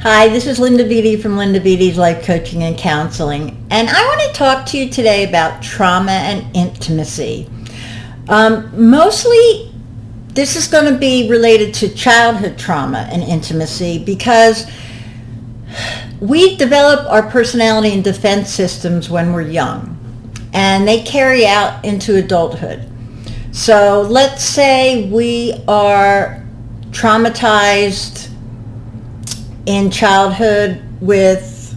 Hi, this is Linda Vidi from Linda Vidi's Life Coaching and Counseling, and I want to talk to you today about trauma and intimacy. Mostly, this is going to be related to childhood trauma and intimacy because we develop our personality and defense systems when we're young, and they carry out into adulthood. So let's say we are traumatized in childhood with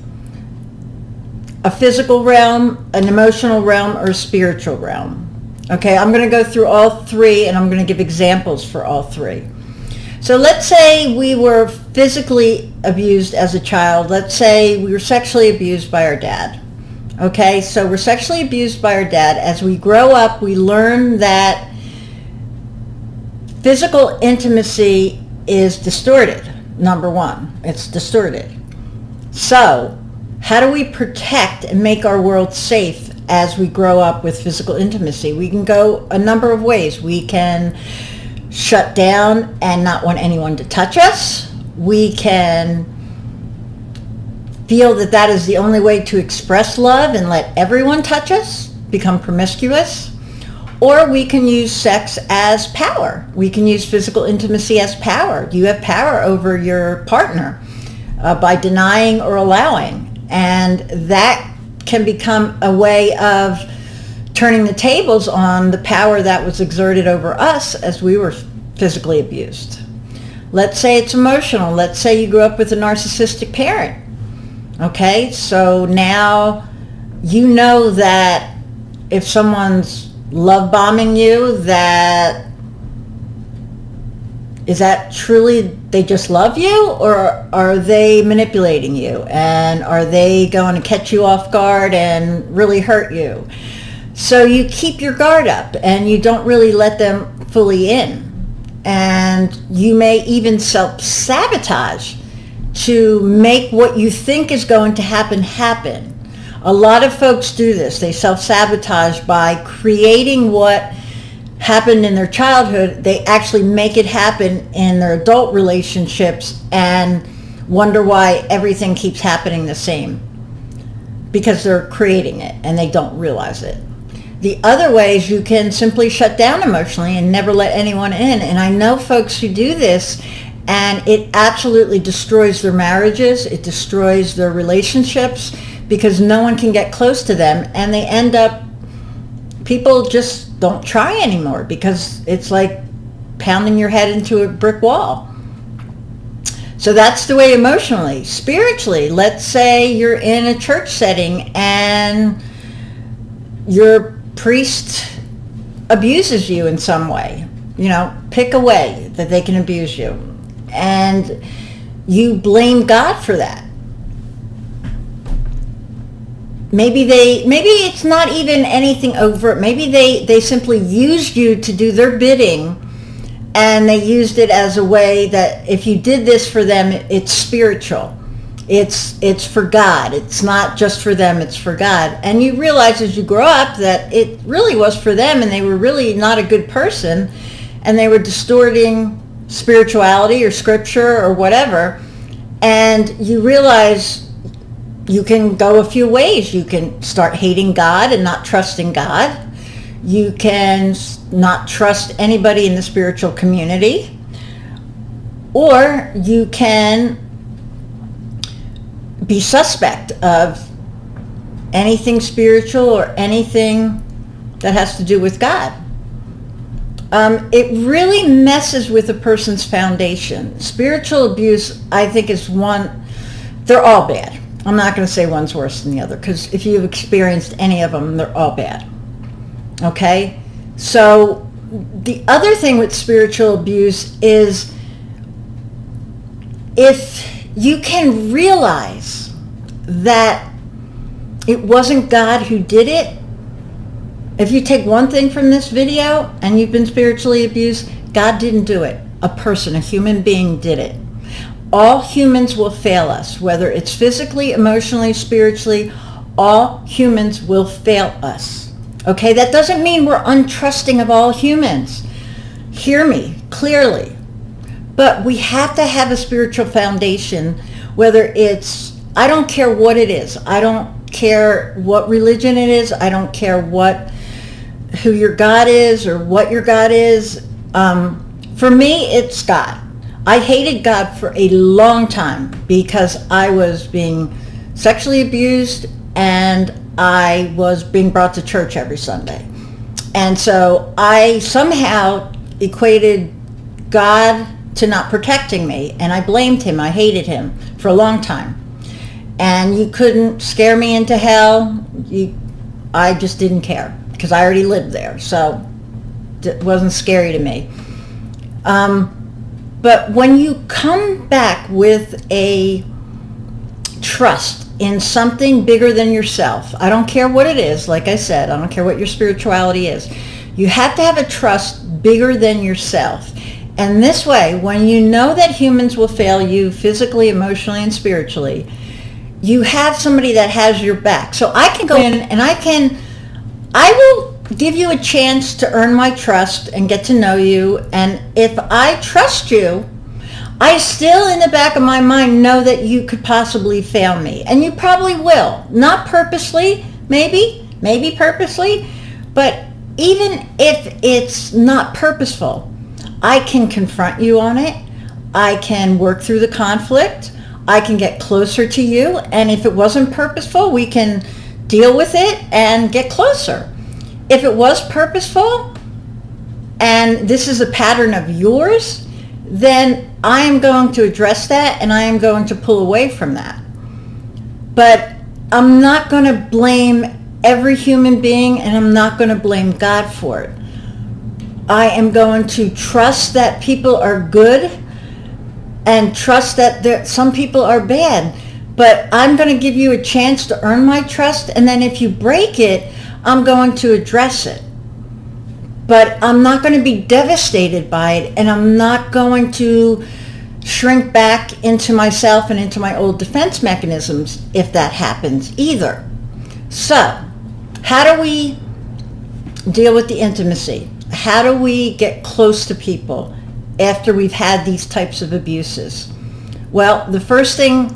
a physical realm, an emotional realm, or a spiritual realm. Okay, I'm going to go through all three and I'm going to give examples for all three. So let's say we were physically abused as a child. Let's say we were sexually abused by our dad. Okay, so we're sexually abused by our dad. As we grow up, we learn that physical intimacy is distorted. Number one, it's distorted. So how do we protect and make our world safe as we grow up with physical intimacy? We can go a number of ways. We can shut down and not want anyone to touch us. We can feel that that is the only way to express love and let everyone touch us, become promiscuous. Or we can use sex as power. We can use physical intimacy as power. You have power over your partner by denying or allowing. And that can become a way of turning the tables on the power that was exerted over us as we were physically abused. Let's say it's emotional. Let's say you grew up with a narcissistic parent. Okay, so now you know that if someone's love bombing you, is that truly they just love you, or are they manipulating you, and are they going to catch you off guard and really hurt you? So you keep your guard up and you don't really let them fully in, and you may even self-sabotage to make what you think is going to happen. A lot of folks do this. They self-sabotage by creating what happened in their childhood. They actually make it happen in their adult relationships and wonder why everything keeps happening the same, because they're creating it and they don't realize it. The other way is you can simply shut down emotionally and never let anyone in. And I know folks who do this, and it absolutely destroys their marriages. It destroys their relationships, because no one can get close to them, and they end up, people just don't try anymore because it's like pounding your head into a brick wall. So that's the way emotionally. Spiritually, let's say you're in a church setting and your priest abuses you in some way. Pick a way that they can abuse you, and you blame God for that. Maybe it's not even anything overt. Maybe they simply used you to do their bidding, and they used it as a way that if you did this for them, it's spiritual. It's for God. It's not just for them, it's for God. And you realize as you grow up that it really was for them, and they were really not a good person, and they were distorting spirituality or scripture or whatever. And you realize you can go a few ways. You can start hating God and not trusting God. You can not trust anybody in the spiritual community. Or you can be suspect of anything spiritual or anything that has to do with God. It really messes with a person's foundation. Spiritual abuse, I think, is one, they're all bad. I'm not going to say one's worse than the other, because if you've experienced any of them, they're all bad. Okay? So the other thing with spiritual abuse is if you can realize that it wasn't God who did it. If you take one thing from this video and you've been spiritually abused, God didn't do it. A person, a human being did it. All humans will fail us, whether it's physically, emotionally, spiritually. All humans will fail us. Okay, that doesn't mean we're untrusting of all humans. Hear me clearly. But we have to have a spiritual foundation whether it's, I don't care what it is. I don't care what religion it is. I don't care who your God is or what your God is. For me, it's God. I hated God for a long time because I was being sexually abused and I was being brought to church every Sunday. And so I somehow equated God to not protecting me, and I blamed him. I hated him for a long time. And you couldn't scare me into hell. I just didn't care because I already lived there, so it wasn't scary to me. But when you come back with a trust in something bigger than yourself, I don't care what it is, like I said, I don't care what your spirituality is, you have to have a trust bigger than yourself. And this way, when you know that humans will fail you physically, emotionally, and spiritually, you have somebody that has your back. So I can go in and I will give you a chance to earn my trust and get to know you. And if I trust you, I still in the back of my mind know that you could possibly fail me. And you probably will. Not purposely, maybe purposely. But even if it's not purposeful, I can confront you on it. I can work through the conflict. I can get closer to you. And if it wasn't purposeful, we can deal with it and get closer. If it was purposeful and this is a pattern of yours, then I am going to address that and I am going to pull away from that. But I'm not going to blame every human being and I'm not going to blame God for it. I am going to trust that people are good and trust that some people are bad. But I'm going to give you a chance to earn my trust, and then if you break it, I'm going to address it. But I'm not going to be devastated by it, and I'm not going to shrink back into myself and into my old defense mechanisms if that happens either. So, how do we deal with the intimacy? How do we get close to people after we've had these types of abuses? Well, the first thing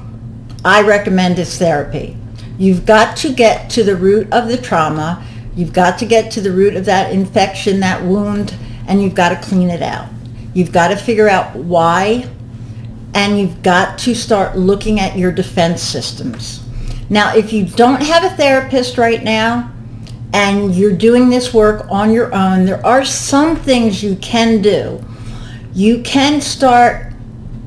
I recommend is therapy. You've got to get to the root of the trauma. You've got to get to the root of that infection, that wound, and you've got to clean it out. You've got to figure out why, and you've got to start looking at your defense systems. Now, if you don't have a therapist right now, and you're doing this work on your own, there are some things you can do. You can start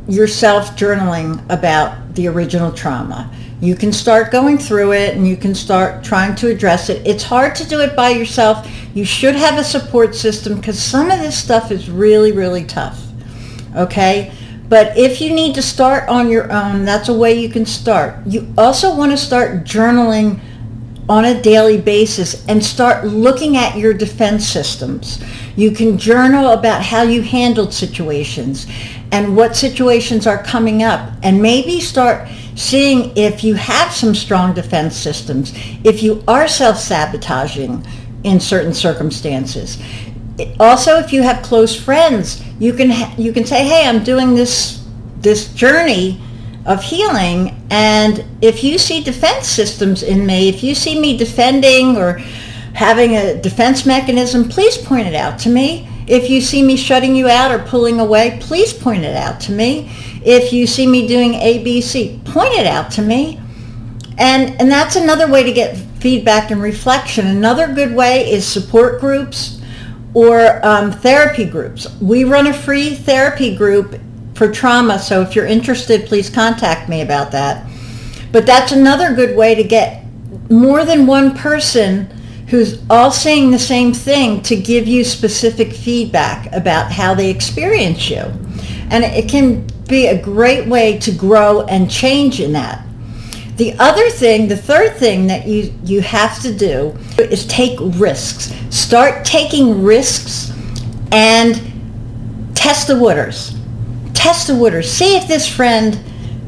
yourself journaling about the original trauma. You can start going through it and you can start trying to address it. It's hard to do it by yourself. You should have a support system because some of this stuff is really, really tough. Okay? But if you need to start on your own, that's a way you can start. You also want to start journaling on a daily basis and start looking at your defense systems. You can journal about how you handled situations and what situations are coming up, and maybe start seeing if you have some strong defense systems, if you are self-sabotaging in certain circumstances. Also, if you have close friends, you can say, hey, I'm doing this journey of healing, and if you see defense systems in me, if you see me defending or having a defense mechanism, please point it out to me. If you see me shutting you out or pulling away, please point it out to me. If you see me doing A, B, C, point it out to me. And that's another way to get feedback and reflection. Another good way is support groups or therapy groups. We run a free therapy group for trauma, so if you're interested, please contact me about that. But that's another good way to get more than one person who's all saying the same thing to give you specific feedback about how they experience you. And it can be a great way to grow and change in that. The third thing that you have to do is take risks. Start taking risks and test the waters. Test the waters. See if this friend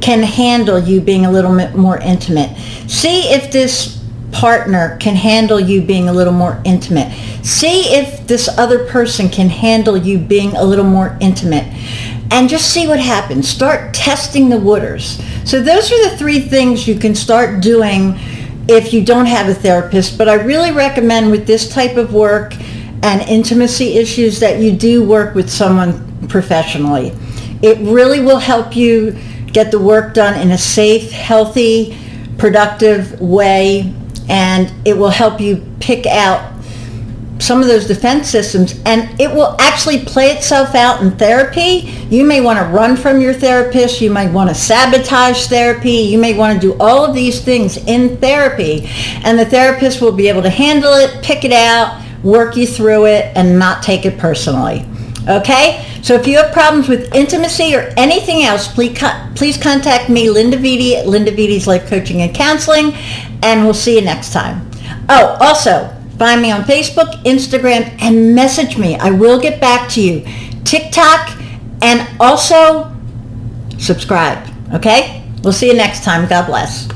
can handle you being a little bit more intimate. See if this partner can handle you being a little more intimate. See if this other person can handle you being a little more intimate. and just see what happens. Start testing the waters. So those are the 3 things you can start doing if you don't have a therapist. But I really recommend with this type of work and intimacy issues that you do work with someone professionally. It really will help you get the work done in a safe, healthy, productive way, and it will help you pick out some of those defense systems, and it will actually play itself out in therapy. You may want to run from your therapist. You might want to sabotage therapy. You may want to do all of these things in therapy, and the therapist will be able to handle it, pick it out, work you through it, and not take it personally. Okay? So if you have problems with intimacy or anything else, please contact me, Linda Vidi, at Linda Vidi's Life Coaching and Counseling, and we'll see you next time. Oh, also, find me on Facebook, Instagram, and message me. I will get back to you. TikTok, and also subscribe. Okay? We'll see you next time. God bless.